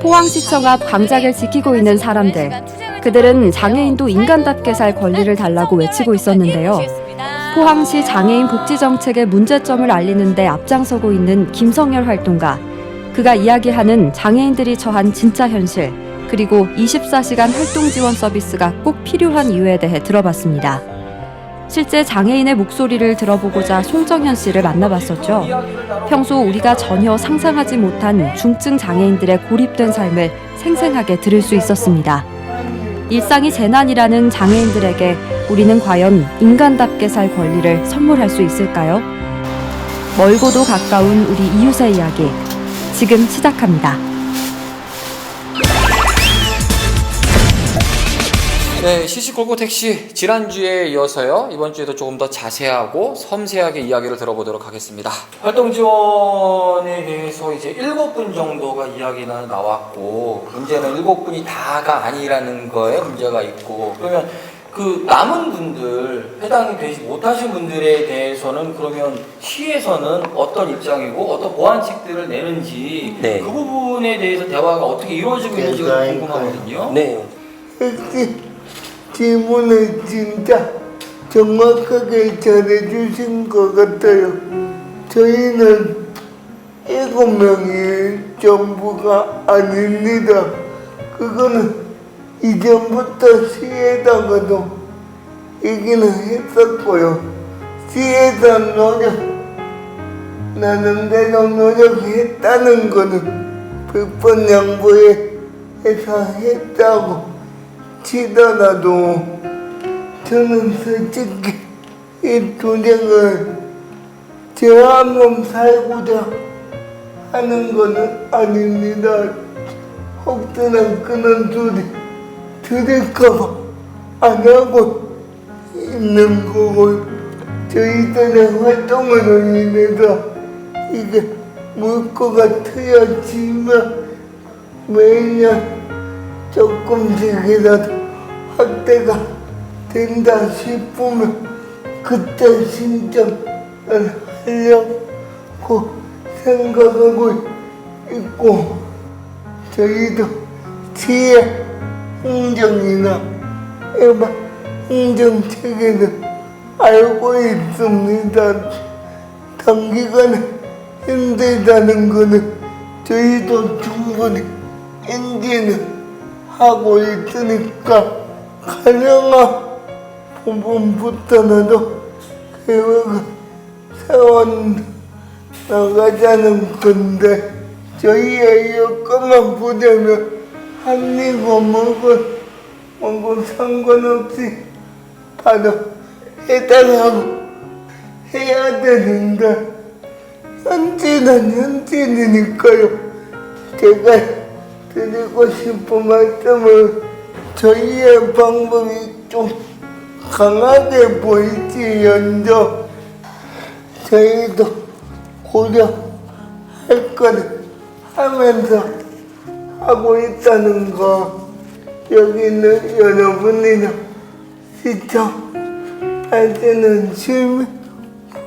포항시청 앞 광장을 지키고 있는 사람들. 그들은 장애인도 인간답게 살 권리를 달라고 외치고 있었는데요. 포항시 장애인 복지 정책의 문제점을 알리는 데 앞장서고 있는 김성열 활동가. 그가 이야기하는 장애인들이 처한 진짜 현실, 그리고 24시간 활동 지원 서비스가 꼭 필요한 이유에 대해 들어봤습니다. 실제 장애인의 목소리를 들어보고자 송정현 씨를 만나봤었죠. 평소 우리가 전혀 상상하지 못한 중증 장애인들의 고립된 삶을 생생하게 들을 수 있었습니다. 일상이 재난이라는 장애인들에게 우리는 과연 인간답게 살 권리를 선물할 수 있을까요? 멀고도 가까운 우리 이웃의 이야기, 지금 시작합니다. 네, 시시콜콜 택시 지난주에 이어서요. 이번 주에도 조금 더 자세하고 섬세하게 이야기를 들어보도록 하겠습니다. 활동 지원에 대해서 이제 7분 정도가 이야기가 나왔고, 문제는 7분이 다가 아니라는 거에 문제가 있고, 그러면 그 남은 분들, 해당이 되지 못하신 분들에 대해서는 그러면 시에서는 어떤 입장이고 어떤 보완책들을 내는지, 네, 그 부분에 대해서 대화가 어떻게 이루어지고 있는지가 궁금하거든요. 네. 질문을 진짜 정확하게 잘해주신 것 같아요. 저희는 7명이 전부가 아닙니다. 그거는 이전부터 시에다가도 얘기는 했었고요. 시에서 나름대로 노력했다는 거는 100번 양보해서 했다고 치더라도 저는 솔직히 이 도장을 제한 몸 살고자 하는 거는 아닙니다. 혹시나 그런 소리 들을까봐 안 하고 있는 거고, 저희들의 활동으로 인해서 이게 물꼬가 트여지면 매년 조금씩이라도 확대가 된다 싶으면 그때 신청을 하려고 생각하고 있고, 저희도 시의 행정이나 일반 행정체계는 알고 있습니다. 단기간에 힘들다는 거는 저희도 충분히 인지는 하고 있으니까 가능한 부분부터라도 계획을 세워나가자는 건데, 저희의 여건만 보자면 한입 먹은 상관없이 바로 해달라고 해야 되는데, 현실은 현실이니까요. 제가 드리고 싶은 말씀은, 저희의 방법이 좀 강하게 보일지언정 저희도 고려할 거를 하면서 하고 있다는 거, 여기 있는 여러분이나 시청하시는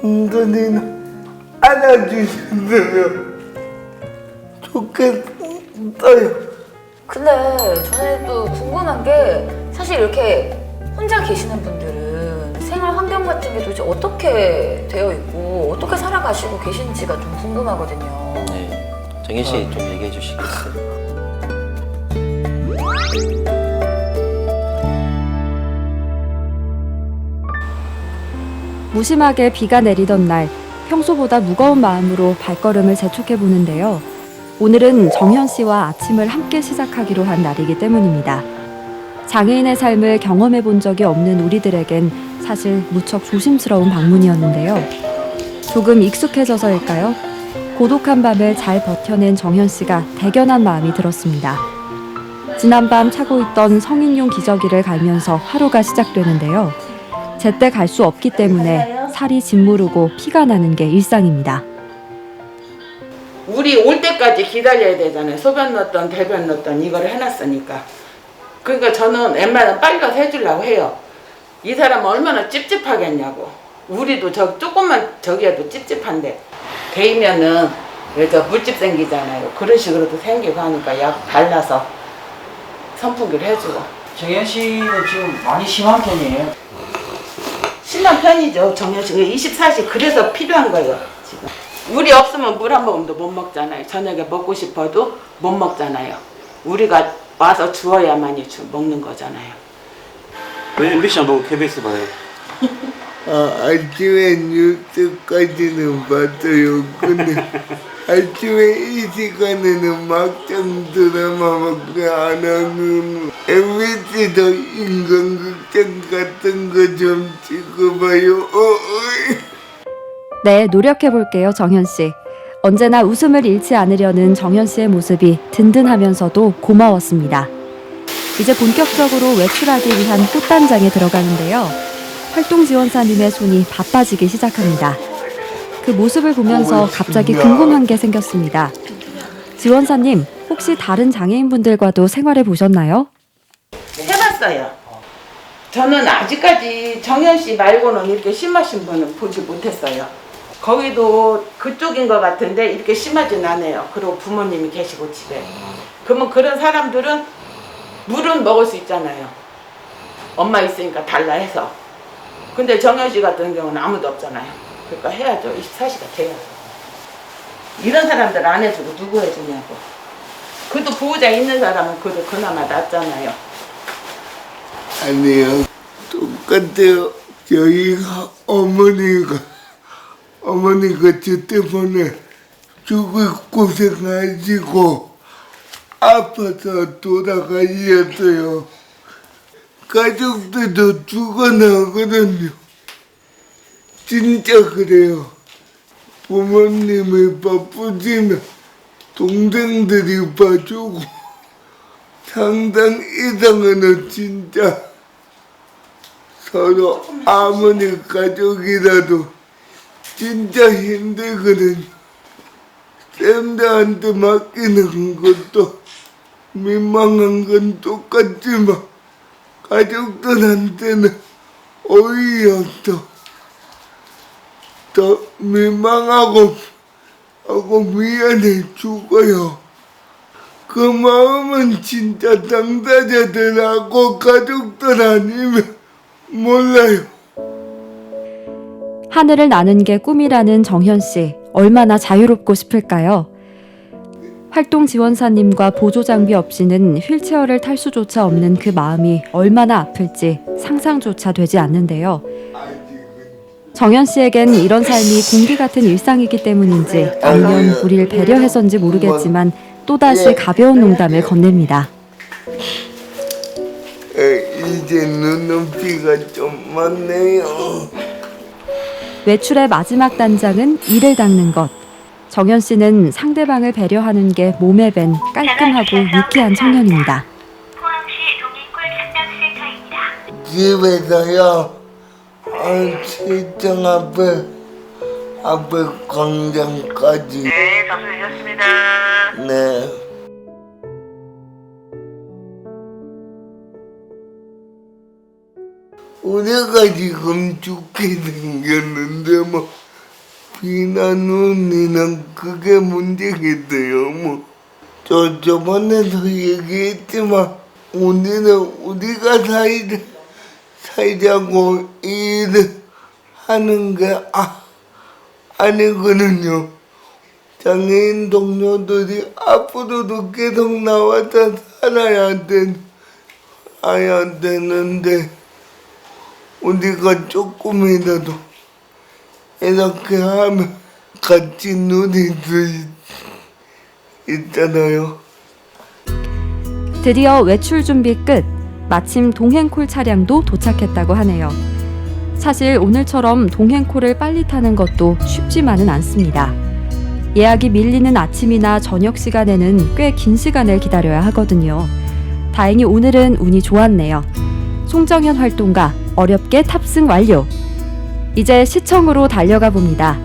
시민분들이나 알아주시면 좋겠어요. 근데 저는 또 궁금한 게, 사실 이렇게 혼자 계시는 분들은 생활 환경 같은 게 도대체 어떻게 되어 있고 어떻게 살아가시고 계신지가 좀 궁금하거든요. 네, 정현 씨 좀 얘기해 주시겠어요? 무심하게 비가 내리던 날, 평소보다 무거운 마음으로 발걸음을 재촉해 보는데요. 오늘은 정현 씨와 아침을 함께 시작하기로 한 날이기 때문입니다. 장애인의 삶을 경험해 본 적이 없는 우리들에겐 사실 무척 조심스러운 방문이었는데요. 조금 익숙해져서일까요? 고독한 밤을 잘 버텨낸 정현 씨가 대견한 마음이 들었습니다. 지난밤 차고 있던 성인용 기저귀를 갈면서 하루가 시작되는데요. 제때 갈 수 없기 때문에 살이 짓무르고 피가 나는 게 일상입니다. 우리 올 때까지 기다려야 되잖아요. 소변 넣었던 대변 넣었던 이걸 해놨으니까. 그러니까 저는 웬만하면 빨리 가서 해주려고 해요. 이 사람은 얼마나 찝찝하겠냐고. 우리도 저 조금만 저기에도 찝찝한데. 데이면은 저 물집 생기잖아요. 그런 식으로도 생기고 하니까 약 발라서 선풍기를 해주고. 정현 씨는 지금 많이 심한 편이에요. 심한 편이죠. 정현 씨가 24시 그래서 필요한 거예요. 지금 우리 없으면 물 한 모금도 못 먹잖아요. 저녁에 먹고 싶어도 못 먹잖아요. 우리가 와서 주어야만이 먹는 거잖아요. 왜 MBC 안 보고 KBS 봐요? 아침에 뉴스까지는 봤어요. 근데 아침에 이 시간에는 막장 드라마밖에 안 하는 MBC도 인간극장 같은 거 좀 찍어봐요. 네, 노력해볼게요, 정현 씨. 언제나 웃음을 잃지 않으려는 정현 씨의 모습이 든든하면서도 고마웠습니다. 이제 본격적으로 외출하기 위한 꽃단장에 들어가는데요. 활동지원사님의 손이 바빠지기 시작합니다. 그 모습을 보면서 갑자기 궁금한 게 생겼습니다. 지원사님, 혹시 다른 장애인분들과도 생활해 보셨나요? 해봤어요. 저는 아직까지 정현 씨 말고는 이렇게 심하신 분은 보지 못했어요. 거기도 그쪽인 것 같은데 이렇게 심하진 않아요. 그리고 부모님이 계시고 집에. 그러면 그런 사람들은 물은 먹을 수 있잖아요. 엄마 있으니까 달라 해서. 근데 정현 씨 같은 경우는 아무도 없잖아요. 그러니까 해야죠. 24시가 돼요. 이런 사람들 안 해주고 누구 해주냐고. 그래도 보호자 있는 사람은 그래도 그나마 낫잖아요. 아니요, 똑같아요. 저희가 어머니가 저 때문에 죽을 고생하시고 아파서 돌아가셨어요. 가족들도 죽어나거든요. 진짜 그래요. 부모님이 바쁘지만 동생들이 봐주고 상당 이상은 진짜 서로 아무리 가족이라도 진짜 힘들거든요. 쌤들한테 맡기는 것도 민망한 건 똑같지만 가족들한테는 오히려 더 민망하고 미안해 죽어요. 그 마음은 진짜 당사자들하고 가족들 아니면 몰라요. 하늘을 나는 게 꿈이라는 정현 씨, 얼마나 자유롭고 싶을까요? 활동지원사님과 보조장비 없이는 휠체어를 탈 수조차 없는 그 마음이 얼마나 아플지 상상조차 되지 않는데요. 정현 씨에겐 이런 삶이 공기 같은 일상이기 때문인지 아니면 우리를 배려해서인지 모르겠지만 또다시 가벼운 농담을 건넵니다. 이제 눈높이가 좀 많네요. 외출의 마지막 단장은 이를 닦는 것. 정현 씨는 상대방을 배려하는 게 몸에 밴 깔끔하고 유쾌한 청년입니다. 포항시 동인골 상담센터입니다. 집에서요. 시청 앞에 광장까지. 네, 접수되셨습니다. 네. 우리가 지금 죽게 생겼는데 뭐 비나 눈이는 그게 문제겠어요. 저번에도 얘기했지만 우리가 살자고 일을 하는 게 아니거든요. 장애인 동료들이 앞으로도 계속 나와서 살아야 되는데 우리가 조금이라도 이렇게 하면 같이 누릴 수 있잖아요. 드디어 외출 준비 끝. 마침 동행콜 차량도 도착했다고 하네요. 사실 오늘처럼 동행콜을 빨리 타는 것도 쉽지만은 않습니다. 예약이 밀리는 아침이나 저녁 시간에는 꽤 긴 시간을 기다려야 하거든요. 다행히 오늘은 운이 좋았네요. 송정현 활동가 어렵게 탑승 완료. 이제 시청으로 달려가 봅니다.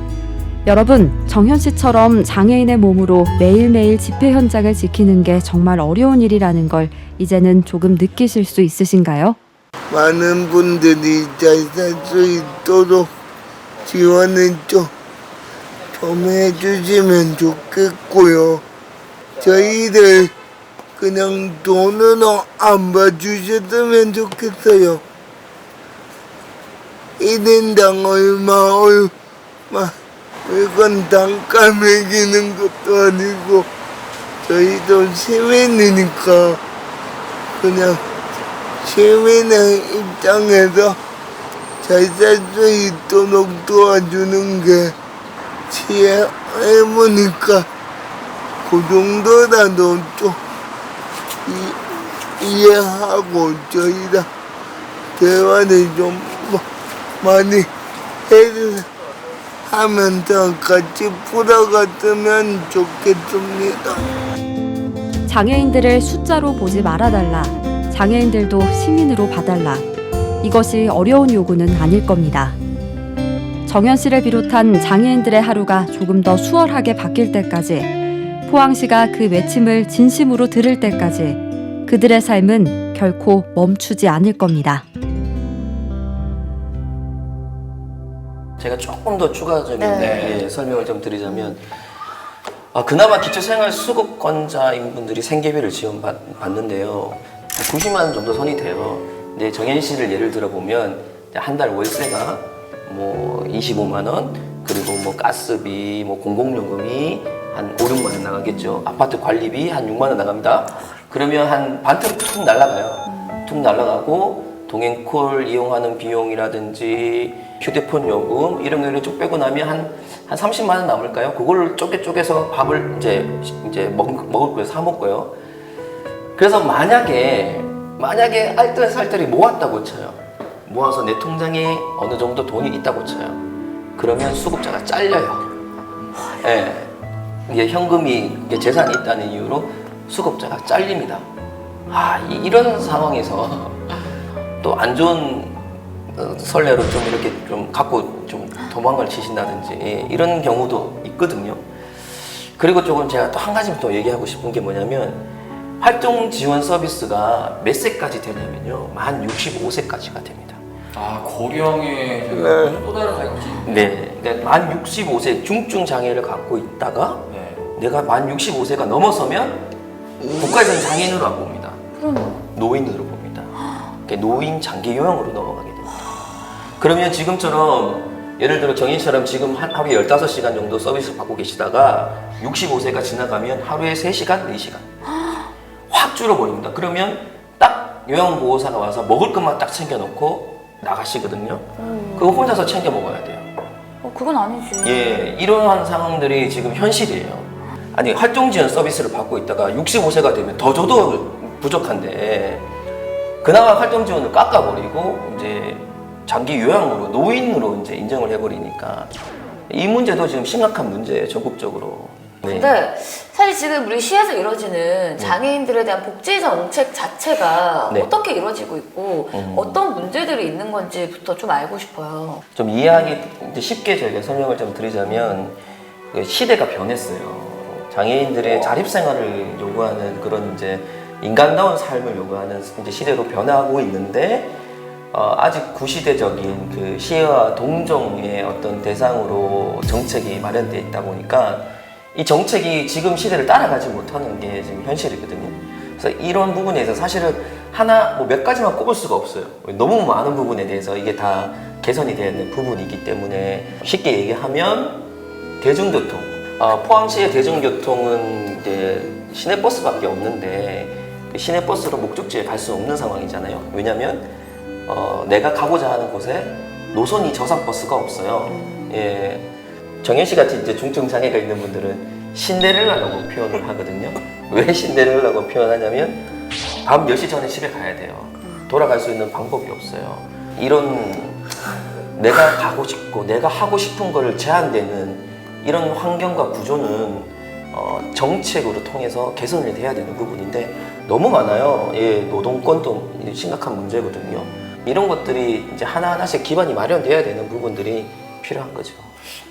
여러분, 정현 씨처럼 장애인의 몸으로 매일매일 집회 현장을 지키는 게 정말 어려운 일이라는 걸 이제는 조금 느끼실 수 있으신가요? 많은 분들이 잘 살 수 있도록 지원을 좀 좀 해주시면 좋겠고요. 저희들 그냥 돈으로 안 봐주셨으면 좋겠어요. 1인당 얼마, 이건 단가 매기는 것도 아니고, 저희도 시민이니까, 그냥 시민의 입장에서 잘 살 수 있도록 도와주는 게 시행해보니까 그 정도라도 좀 이해하고 저희랑 대화를 좀 많이 하면서 같이 풀어갔으면 좋겠습니다. 장애인들을 숫자로 보지 말아달라. 장애인들도 시민으로 봐달라. 이것이 어려운 요구는 아닐 겁니다. 정현 씨를 비롯한 장애인들의 하루가 조금 더 수월하게 바뀔 때까지, 포항시가 그 외침을 진심으로 들을 때까지 그들의 삶은 결코 멈추지 않을 겁니다. 제가 조금 더 추가적인 네. 설명을 좀 드리자면, 그나마 기초생활수급권자인 분들이 생계비를 지원받는데요. 90만 원 정도 선이 돼요. 근데 정현 씨를 예를 들어보면 한 달 월세가 뭐 25만 원, 그리고 뭐 가스비, 뭐 공공요금이 한 5, 6만 원 나가겠죠. 아파트 관리비 한 6만 원 나갑니다. 그러면 한 반대로 툭 날아가요. 툭 날아가고 동행콜 이용하는 비용이라든지 휴대폰 요금 이런 거를 쭉 빼고 나면 한 30만 원 남을까요? 그걸 쪼개서 밥을 이제 먹을 거예요. 사 먹고요. 그래서 만약에 알뜰살뜰히 모았다고 쳐요. 모아서 내 통장에 어느 정도 돈이 있다고 쳐요. 그러면 수급자가 잘려요. 예. 이게 현금이 이게 재산이 있다는 이유로 수급자가 잘립니다. 이런 상황에서 또 안 좋은 선례로 좀 이렇게 좀 갖고 좀 도망을 치신다든지 이런 경우도 있거든요. 그리고 조금 제가 또 한 가지 더 얘기하고 싶은 게 뭐냐면, 활동 지원 서비스가 몇 세까지 되냐면요, 만 65세까지가 됩니다. 고령의 또 다른 자격증. 네, 그러니까 만 65세 중증 장애를 갖고 있다가 네. 내가 만 65세가 넘어서면 국가에서는 장애인으로 안 봅니다. 노인으로 봅니다. 그러니까 노인 장기 요양으로 넘어가게 됩니다. 그러면 지금처럼 예를 들어 정인처럼 지금 하루에 15시간 정도 서비스 받고 계시다가 65세가 지나가면 하루에 3시간, 4시간 확 줄어버립니다. 그러면 딱 요양보호사가 와서 먹을 것만 딱 챙겨놓고 나가시거든요. 그거 혼자서 챙겨 먹어야 돼요. 그건 아니지. 예, 이러한 상황들이 지금 현실이에요. 아니, 활동지원 서비스를 받고 있다가 65세가 되면 더 줘도 부족한데, 그나마 활동지원을 깎아버리고 이제 장기 요양으로, 노인으로 이제 인정을 해버리니까 이 문제도 지금 심각한 문제예요, 전국적으로. 네. 근데 사실 지금 우리 시에서 이루어지는 장애인들에 대한 복지 정책 자체가 네. 어떻게 이루어지고 있고 어떤 문제들이 있는 건지부터 좀 알고 싶어요. 좀 이해하기 이제 쉽게 저희가 설명을 좀 드리자면, 시대가 변했어요. 장애인들의 자립생활을 요구하는 그런 이제 인간다운 삶을 요구하는 이제 시대로 변화하고 있는데, 아직 구시대적인 그 시와 동종의 어떤 대상으로 정책이 마련되어 있다 보니까 이 정책이 지금 시대를 따라가지 못하는 게 지금 현실이거든요. 그래서 이런 부분에 대해서 사실은 하나 뭐 몇 가지만 꼽을 수가 없어요. 너무 많은 부분에 대해서 이게 다 개선이 되어 있는 부분이기 때문에, 쉽게 얘기하면 대중교통. 포항시의 대중교통은 이제 시내버스밖에 없는데 그 시내버스로 목적지에 갈 수 없는 상황이잖아요. 왜냐면 내가 가고자 하는 곳에 노선이 저상버스가 없어요. 예. 정현 씨 같이 이제 중증 장애가 있는 분들은 신데렐라라고 표현을 하거든요. 왜 신데렐라라고 표현하냐면, 밤 10시 전에 집에 가야 돼요. 돌아갈 수 있는 방법이 없어요. 이런 내가 가고 싶고 내가 하고 싶은 거를 제한되는 이런 환경과 구조는 정책으로 통해서 개선이 돼야 되는 부분인데 너무 많아요. 예, 노동권도 심각한 문제거든요. 이런 것들이 이제 하나하나씩 기반이 마련돼야 되는 부분들이 필요한 거죠.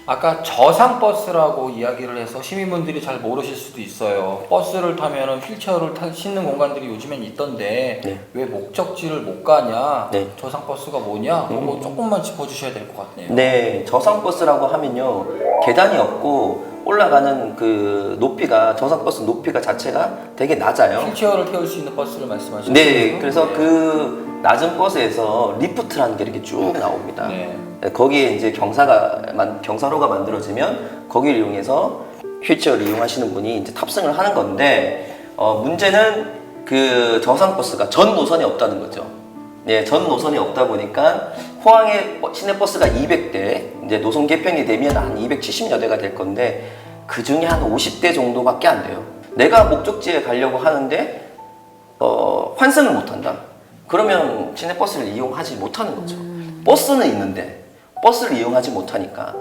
아까 저상버스라고 이야기를 해서 시민분들이 잘 모르실 수도 있어요. 버스를 타면은 휠체어를 싣는 공간들이 요즘엔 있던데 네. 왜 목적지를 못 가냐? 네. 저상버스가 뭐냐? 그거 조금만 짚어주셔야 될 것 같네요. 네, 저상버스라고 하면요, 계단이 없고 올라가는 그 높이가, 저상버스 높이가 자체가 되게 낮아요. 휠체어를 태울 수 있는 버스를 말씀하시는 네, 거죠? 그래서 그 낮은 버스에서 리프트라는 게 이렇게 쭉 나옵니다. 네. 거기에 이제 경사로가 만들어지면 거기를 이용해서 휠체어를 이용하시는 분이 이제 탑승을 하는 건데, 문제는 그 저상버스가 전 노선이 없다는 거죠. 네, 전 노선이 없다 보니까 포항에 시내버스가 200대, 이제 노선 개편이 되면 한 270여 대가 될 건데 그 중에 한 50대 정도밖에 안 돼요. 내가 목적지에 가려고 하는데 환승을 못 한다. 그러면 시내버스를 이용하지 못하는 거죠. 버스는 있는데 버스를 이용하지 못하니까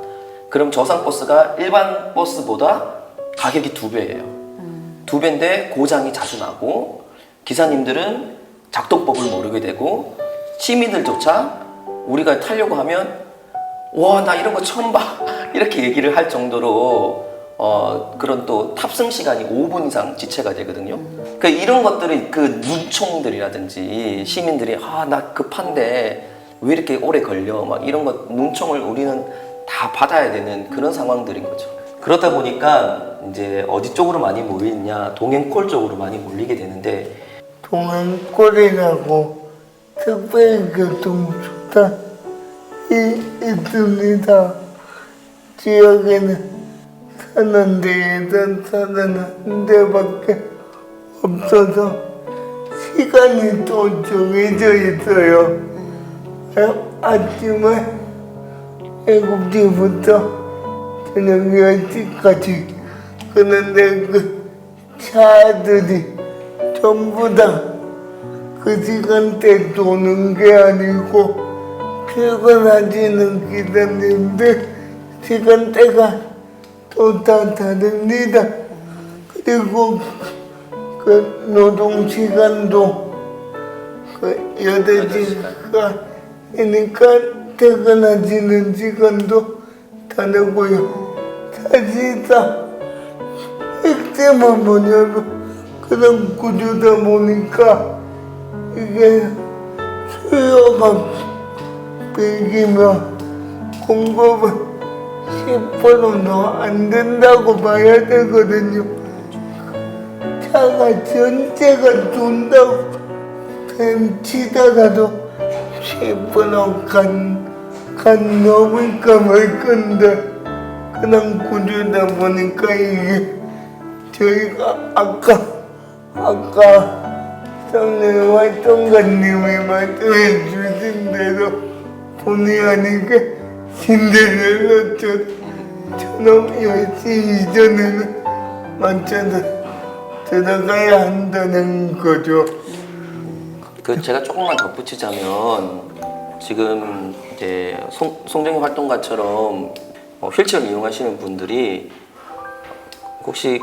그럼 저상버스가 일반 버스보다 가격이 2배예요. 2배인데 고장이 자주 나고 기사님들은 작동법을 모르게 되고 시민들조차 우리가 타려고 하면 와, 나 이런 거 처음 봐 이렇게 얘기를 할 정도로 그런 또 탑승 시간이 5분 이상 지체가 되거든요. 그러니까 이런 것들은 그 눈총들이라든지 시민들이 나 급한데 왜 이렇게 오래 걸려 막 이런 것 눈총을 우리는 다 받아야 되는 그런 상황들인 거죠. 그러다 보니까 이제 어디 쪽으로 많이 모이느냐, 동행콜 쪽으로 많이 몰리게 되는데, 동행골이라고 특별교통수단이 있습니다. 지역에는 사는 데에서 사는 한 대밖에 없어서 시간이 또 정해져 있어요. 아침에 7시부터 저녁 10시까지. 그런데 그 차들이 전부 다 그 시간대 도는 게 아니고 출근하시는 기사님들 시간대가 또 다 다릅니다. 그리고 그 노동 시간도 그 8시간이니까 퇴근하시는 시간도 다르고요. 사실상 핵심은 뭐냐면 그런 구조다 보니까 이게 수요가 비기면 공급은 10%도 안 된다고 봐야 되거든요. 차가 전체가 돈다고 벤치다가도 10% 간 넘을까 말 건데 그런 구조다 보니까 이게 저희가 아까 청년 활동가님이 말씀해 주신 대로 본의 아니게 신데렐라처럼 10시 이전에는 맞춰서 들어가야 한다는 거죠. 그 제가 조금만 덧붙이자면 지금 이제 송정희 활동가처럼 휠체어를 이용하시는 분들이 혹시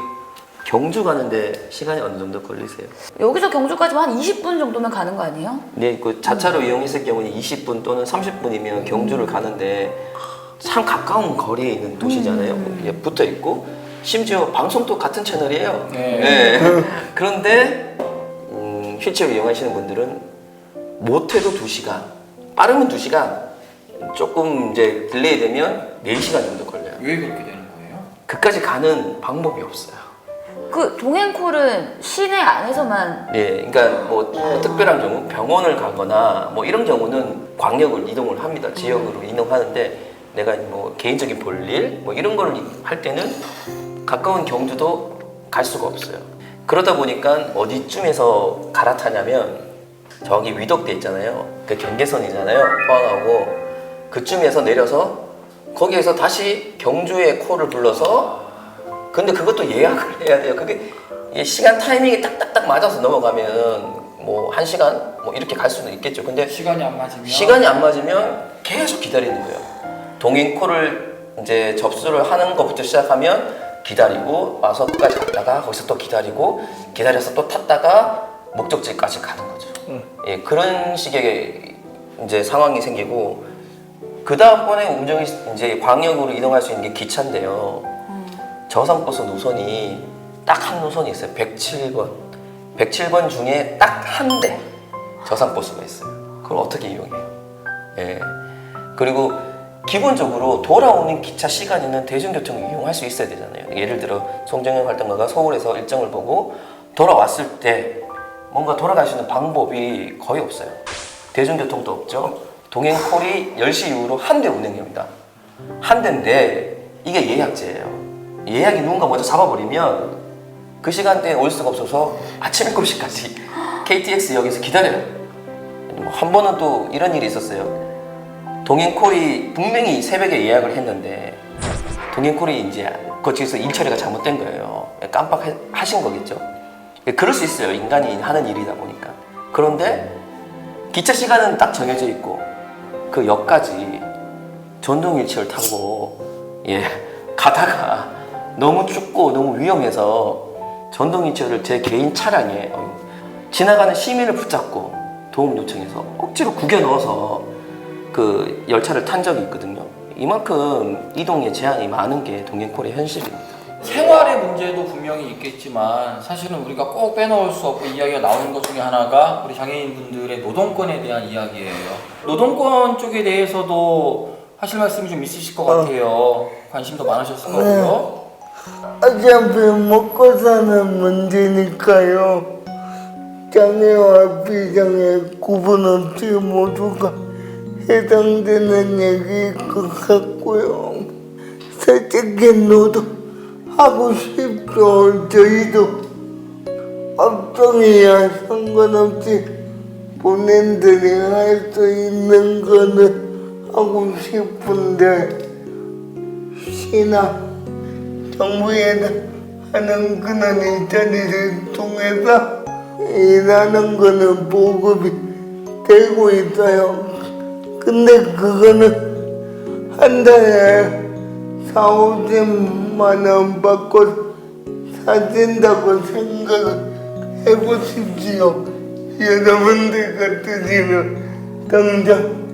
경주 가는데 시간이 어느 정도 걸리세요? 여기서 경주까지만 한 20분 정도면 가는 거 아니에요? 네, 그 자차로 이용했을 경우는 20분 또는 30분이면 경주를 가는데 참 가까운 거리에 있는 도시잖아요. 붙어 있고 심지어 방송도 같은 채널이에요. 네. 그런데 휠체어 이용하시는 분들은 못해도 2시간, 빠르면 2시간, 조금 이제 딜레이 되면 4시간 정도 걸려요. 왜 그렇게 되는 거예요? 그까지 가는 방법이 없어요. 그 동행콜은 시내 안에서만 예, 그러니까 뭐 특별한 경우 병원을 가거나 뭐 이런 경우는 광역을 이동을 합니다. 지역으로 이동하는데 내가 뭐 개인적인 볼일 뭐 이런 걸 할 때는 가까운 경주도 갈 수가 없어요. 그러다 보니까 어디쯤에서 갈아타냐면 저기 위덕대 있잖아요. 그 경계선이잖아요. 포항하고 그쯤에서 내려서 거기에서 다시 경주에 콜을 불러서 근데 그것도 예약을 해야 돼요. 그게 시간 타이밍이 딱딱딱 맞아서 넘어가면 뭐 1시간 뭐 이렇게 갈 수는 있겠죠. 근데 시간이 안 맞으면 계속 기다리는 거예요. 동행콜을 이제 접수를 하는 것부터 시작하면 기다리고 와서 끝까지 갔다가 거기서 또 기다려서 또 탔다가 목적지까지 가는 거죠. 예, 그런 식의 이제 상황이 생기고 그 다음번에 운정이 이제 광역으로 이동할 수 있는 게 기차인데요. 저상버스 노선이 딱 한 노선이 있어요. 107번. 107번 중에 딱 한 대 저상버스가 있어요. 그걸 어떻게 이용해요? 예. 그리고 기본적으로 돌아오는 기차 시간에는 대중교통을 이용할 수 있어야 되잖아요. 예를 들어 송정현 활동가가 서울에서 일정을 보고 돌아왔을 때 뭔가 돌아갈 수 있는 방법이 거의 없어요. 대중교통도 없죠. 동행콜이 10시 이후로 한 대 운행합니다. 한 대인데 이게 예약제예요. 예약이 누군가 먼저 잡아버리면 그 시간대에 올 수가 없어서 아침 7시까지 KTX역에서 기다려요. 한 번은 또 이런 일이 있었어요. 동행콜이 분명히 새벽에 예약을 했는데 동행콜이 이제 거기서 일 처리가 잘못된 거예요. 깜빡하신 거겠죠. 그럴 수 있어요. 인간이 하는 일이다 보니까. 그런데 기차 시간은 딱 정해져 있고 그 역까지 전동일체를 타고 가다가 너무 춥고 너무 위험해서 전동일체를 제 개인 차량에 지나가는 시민을 붙잡고 도움 요청해서 억지로 구겨 넣어서 그 열차를 탄 적이 있거든요. 이만큼 이동에 제한이 많은 게 동행콜의 현실입니다. 생활의 문제도 분명히 있겠지만 사실은 우리가 꼭 빼놓을 수 없고 이야기가 나오는 것 중에 하나가 우리 장애인분들의 노동권에 대한 이야기예요. 노동권 쪽에 대해서도 하실 말씀이 좀 있으실 것 같아요. 관심도 많으셨을 거고요. 어차피 먹고 사는 문제니까요. 장애와 비장애 구분 없이 모두가 해당되는 얘기일 것 같고요. 솔직히 노동하고 싶죠. 저희도 업종이야 상관없이 본인들이 할 수 있는 거는 하고 싶은데 시나 정부에서 하는 그런 일자리를 통해서 일하는 거는 보급이 되고 있어요. 근데 그거는 한 달에 4-50만 원 받고 사준다고 생각을 해보십시오. 여러분들 같으시면 당장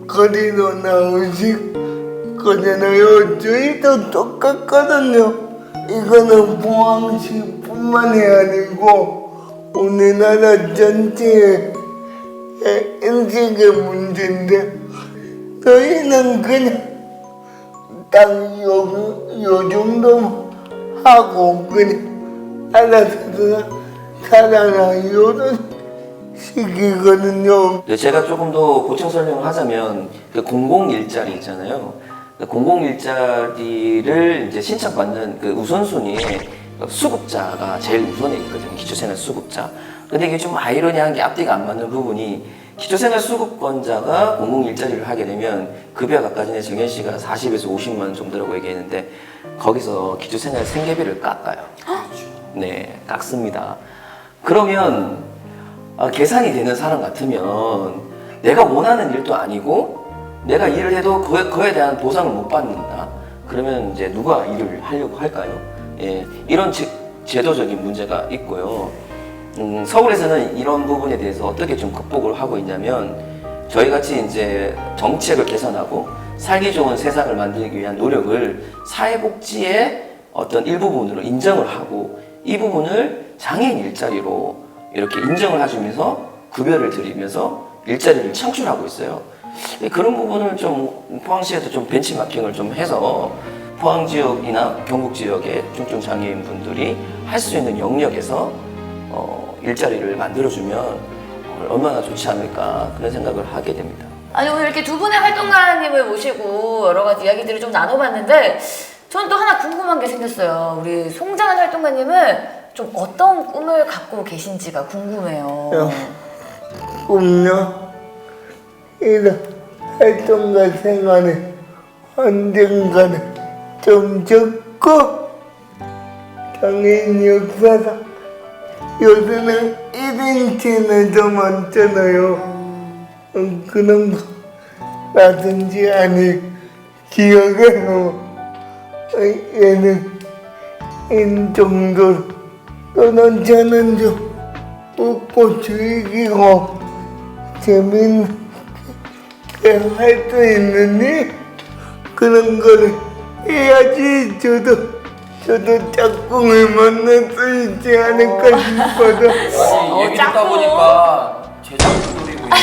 거리로 나오실 거잖아요. 저희도 똑같거든요. 이거는 포항시뿐만이 아니고 우리나라 전체의 인식의 문제인데 저희는 그냥 딱 요 정도 하고 그냥 알아서 살아라 이런 식이거든요. 제가 조금 더 보충 설명을 하자면 그 공공 일자리 있잖아요. 그 공공 일자리를 이제 신청받는 그 우선순위에 수급자가 제일 우선에 있거든요. 기초생활 수급자. 근데 이게 좀 아이러니한 게 앞뒤가 안 맞는 부분이 기초생활 수급권자가 공공 일자리를 하게 되면 급여가 아까 전에 정현 씨가 40에서 50만 원 정도라고 얘기했는데 거기서 기초생활 생계비를 깎아요. 네, 깎습니다. 그러면 계산이 되는 사람 같으면 내가 원하는 일도 아니고 내가 일을 해도 그거에 대한 보상을 못 받는다. 그러면 이제 누가 일을 하려고 할까요? 예, 이런 제도적인 문제가 있고요. 서울에서는 이런 부분에 대해서 어떻게 좀 극복을 하고 있냐면 저희 같이 이제 정책을 개선하고 살기 좋은 세상을 만들기 위한 노력을 사회복지의 어떤 일부분으로 인정을 하고 이 부분을 장애인 일자리로 이렇게 인정을 해주면서 급여를 드리면서 일자리를 창출하고 있어요. 그런 부분을 좀 포항시에도 좀 벤치마킹을 좀 해서 포항 지역이나 경북 지역의 중증 장애인 분들이 할 수 있는 영역에서 일자리를 만들어주면 얼마나 좋지 않을까 그런 생각을 하게 됩니다. 아니 오늘 이렇게 두 분의 활동가님을 모시고 여러 가지 이야기들을 좀 나눠봤는데 전 또 하나 궁금한 게 생겼어요. 우리 송장한 활동가님은 좀 어떤 꿈을 갖고 계신지가 궁금해요. 꿈요? 이런 활동가 생활에 언젠가는 좀 적고 장애인 역사상 요새는 1인칭은 더 많잖아요. 그런 거 라든지 아니 기억에서 얘는 인 정도로 또는 저는 좀 웃고 즐기고 재밌는 할 수 있느니 그런 거를 해야지 저도 짝꿍을 만날 수 있지 않을까 싶어서. 아니 얘기 듣다 짝꿍. 보니까 제 짝꿍 노리고 있는데.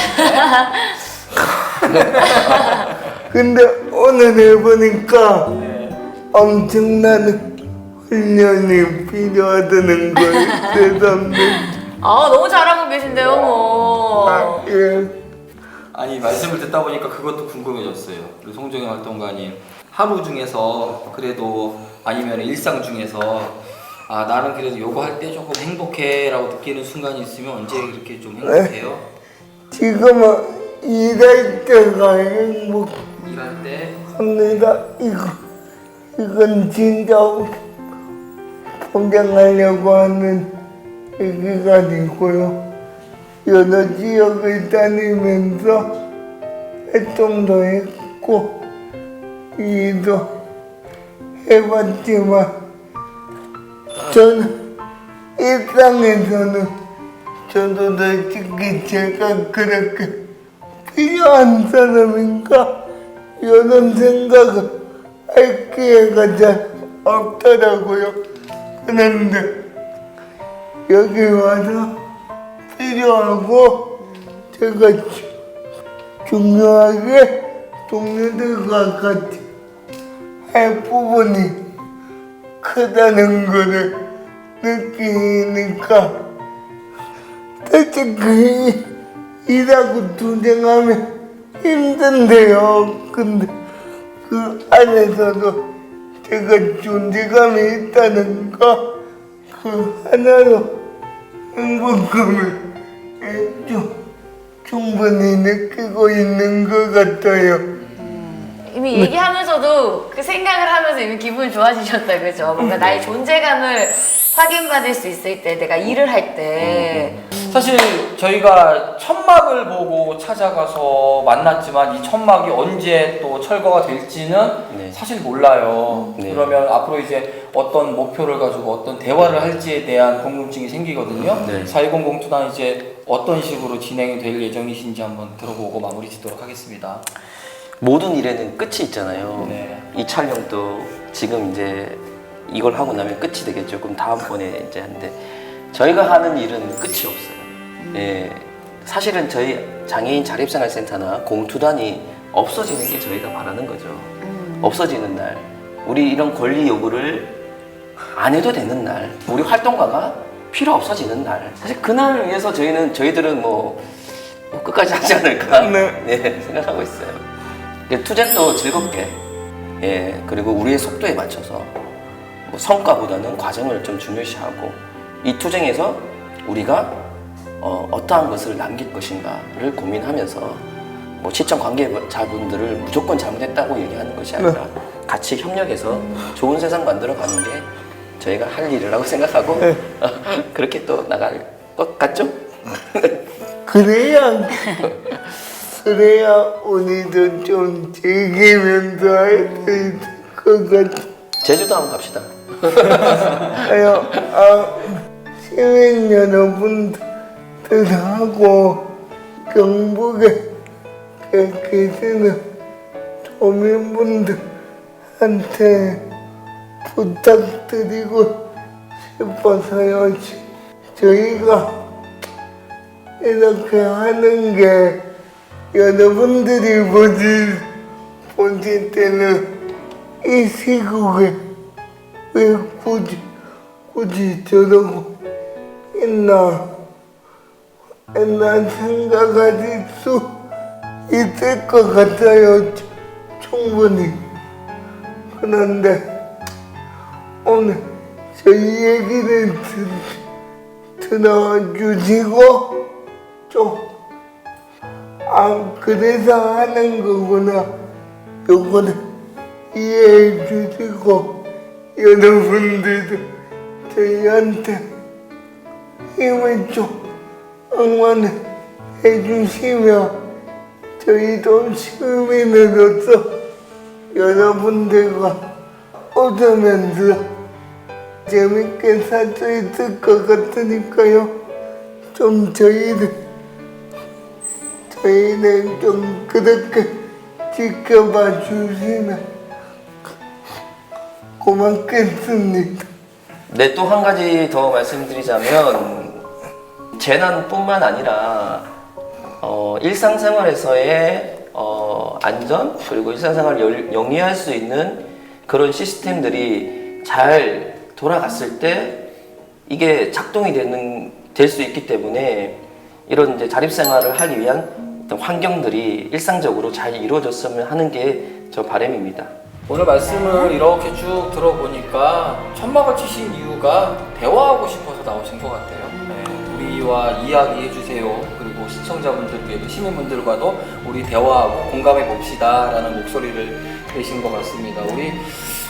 근데 오늘 해보니까 네. 엄청난 훈련이 필요하다는 걸 새삼스럽게. 너무 잘하고 계신데요, 뭐. 예. 아니 말씀을 듣다 보니까 그것도 궁금해졌어요. 우리 송정현 활동가님 하루 중에서 그래도 아니면 일상 중에서 아 나는 그래도 요거 할 때 조금 행복해라고 느끼는 순간이 있으면 언제 이렇게 좀 행복해요? 지금은 일할 때가 행복합니다. 일할 때 이건 진짜 포장하려고 하는 얘기가 아니고요. 여러 지역을 다니면서 활동도 했고 일도 해봤지만 저는 일상에서는 저도 솔직히 제가 그렇게 필요한 사람인가 이런 생각을 할 기회가 잘 없더라고요. 그런데 여기 와서 필요하고 제가 중요하게 동료들과 같이 할 부분이 크다는 거를 느끼니까 솔직히 일하고 투쟁하면 힘든데요. 근데 그 안에서도 제가 존재감이 있다는 거 그 하나로 행복감을 충분히 느끼고 있는 것 같아요. 이미 얘기하면서도 그 생각을 하면서 이미 기분이 좋아지셨다, 그죠? 뭔가 나의 존재감을 확인받을 수 있을 때, 내가 일을 할 때. 사실 저희가 천막을 보고 찾아가서 만났지만 이 천막이 언제 또 철거가 될지는 네. 사실 몰라요. 네. 그러면 앞으로 이제 어떤 목표를 가지고 어떤 대화를 할지에 대한 궁금증이 생기거든요. 네. 4.10 공투단 이제 어떤 식으로 진행이 될 예정이신지 한번 들어보고 마무리 짓도록 하겠습니다. 모든 일에는 끝이 있잖아요. 네. 이 촬영도 지금 이제 이걸 하고 나면 끝이 되겠죠. 그럼 다음번에 이제 하는데 저희가 하는 일은 끝이 없어요. 예, 사실은 저희 장애인 자립생활센터나 공투단이 없어지는 게 저희가 바라는 거죠. 없어지는 날, 우리 이런 권리 요구를 안 해도 되는 날, 우리 활동가가 필요 없어지는 날. 사실 그날을 위해서 저희들은 뭐 끝까지 하지 않을까 네, 생각하고 있어요. 투쟁도 즐겁게, 예, 그리고 우리의 속도에 맞춰서 뭐 성과보다는 과정을 좀 중요시하고 이 투쟁에서 우리가 어떠한 것을 남길 것인가를 고민하면서 뭐 시청 관계자분들을 무조건 잘못했다고 얘기하는 것이 아니라 같이 협력해서 좋은 세상 만들어가는 게 저희가 할 일이라고 생각하고 그렇게 또 나갈 것 같죠? 그래야 우리도 좀 즐기면서 할 수 있을 것 같아. 제주도 한번 갑시다. 시민 여러분들하고 경북에 계시는 도민분들한테 부탁드리고 싶어서요. 저희가 이렇게 하는 게 여러분들이 보실 때는 이 시국에 왜 굳이 저러고 있나 생각하실 수 있을 것 같아요. 충분히. 그런데 오늘 저희 얘기를 들어주시고 좀 그래서 하는 거구나 요거를 이해해 주시고 여러분들도 저희한테 힘을 좀 응원해 주시며 저희도 시민으로서 여러분들과 웃으면서 재밌게 살 수 있을 것 같으니까요. 좀 저희를 저희는 좀 그렇게 지켜봐 주시면 고맙겠습니다. 네, 또 한 가지 더 말씀드리자면 재난뿐만 아니라 일상생활에서의 안전 그리고 일상생활을 영위할 수 있는 그런 시스템들이 잘 돌아갔을 때 이게 작동이 될 수 있기 때문에 이런 이제 자립생활을 하기 위한 어떤 환경들이 일상적으로 잘 이루어졌으면 하는 게 저 바람입니다. 오늘 말씀을 이렇게 쭉 들어보니까 천막을 치신 이유가 대화하고 싶어서 나오신 것 같아요. 네, 우리와 이야기해 주세요. 그리고 시청자분들, 시민분들과도 우리 대화하고 공감해 봅시다 라는 목소리를 내신 것 같습니다. 우리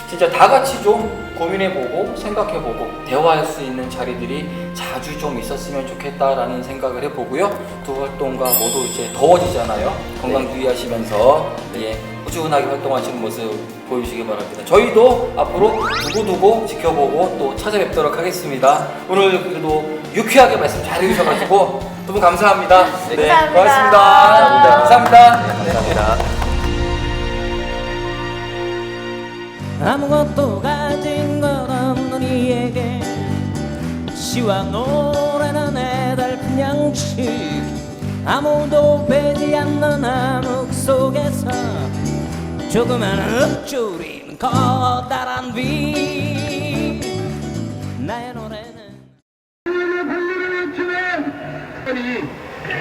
진짜 다 같이 좀 고민해보고 생각해보고 대화할 수 있는 자리들이 자주 좀 있었으면 좋겠다라는 생각을 해보고요. 두 활동가 모두 이제 더워지잖아요. 건강 유의하시면서 꾸준하게 활동하시는 모습 보여주시기 바랍니다. 저희도 앞으로 두고두고 지켜보고 또 찾아뵙도록 하겠습니다. 오늘 그래도 유쾌하게 말씀 잘 해주셔가지고 두 분 감사합니다. 네, 감사합니다. 고맙습니다. 감사합니다. 감사합니다. 아무것도 가진 것 없는 이에게 시와 노래는 애달픈 양식 아무도 베지 않는 암흑 속에서 조그만 읊조린 커다란 빛 나의 노래는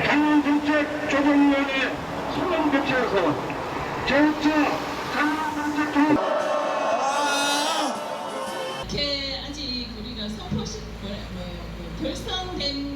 장애인정책 조정위원회 소관 교체에서 제자 장애인정책 아직 우리가 결성된